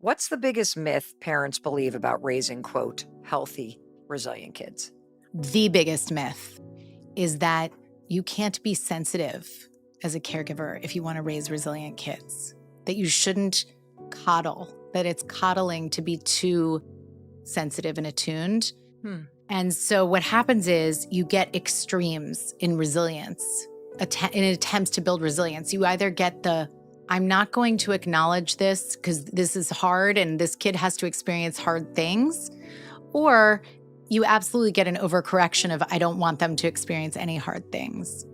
What's the biggest myth parents believe about raising, quote, healthy, resilient kids? The biggest myth is that you can't be sensitive as a caregiver if you want to raise resilient kids, that you shouldn't coddle, that it's coddling to be too sensitive and attuned. And so what happens is you get extremes in resilience, in attempts to build resilience. You either get the, I'm not going to acknowledge this because this is hard and this kid has to experience hard things, or you absolutely get an overcorrection of, I don't want them to experience any hard things.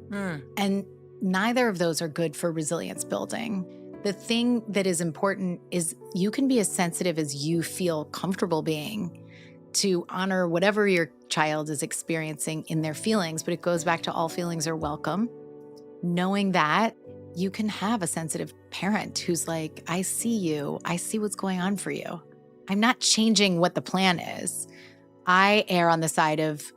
And neither of those are good for resilience building. The thing that is important is you can be as sensitive as you feel comfortable being to honor whatever your child is experiencing in their feelings, but it goes back to all feelings are welcome. Knowing that you can have a sensitive parent who's like, I see you, I see what's going on for you. I'm not changing what the plan is. I err on the side of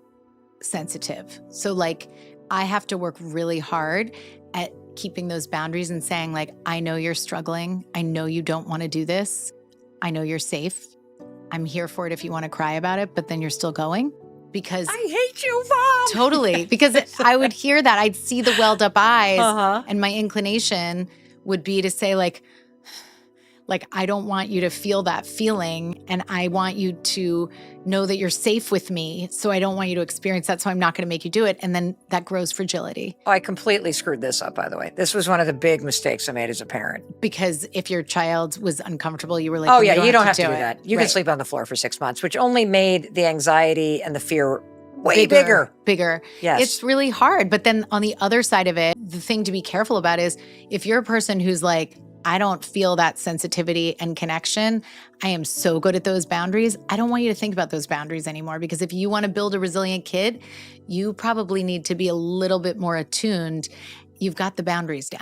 sensitive. So like, I have to work really hard at keeping those boundaries and saying like, I know you're struggling. I know you don't want to do this. I know you're safe. I'm here for it if you want to cry about it, but then you're still going because I hate you, Mom. Totally. Because I would hear that. I'd see the welled up eyes and my inclination would be to say like, I don't want you to feel that feeling and I want you to know that you're safe with me. So I don't want you to experience that. So I'm not going to make you do it. And then that grows fragility. Oh, I completely screwed this up, by the way. This was one of the big mistakes I made as a parent. Because if your child was uncomfortable, you were like, oh yeah, you don't have to do it. that. You can sleep on the floor for 6 months, which only made the anxiety and the fear way bigger. Yes. It's really hard. But then on the other side of it, the thing to be careful about is if you're a person who's like, I don't feel that sensitivity and connection. I am so good at those boundaries. I don't want you to think about those boundaries anymore because if you want to build a resilient kid, you probably need to be a little bit more attuned. You've got the boundaries down.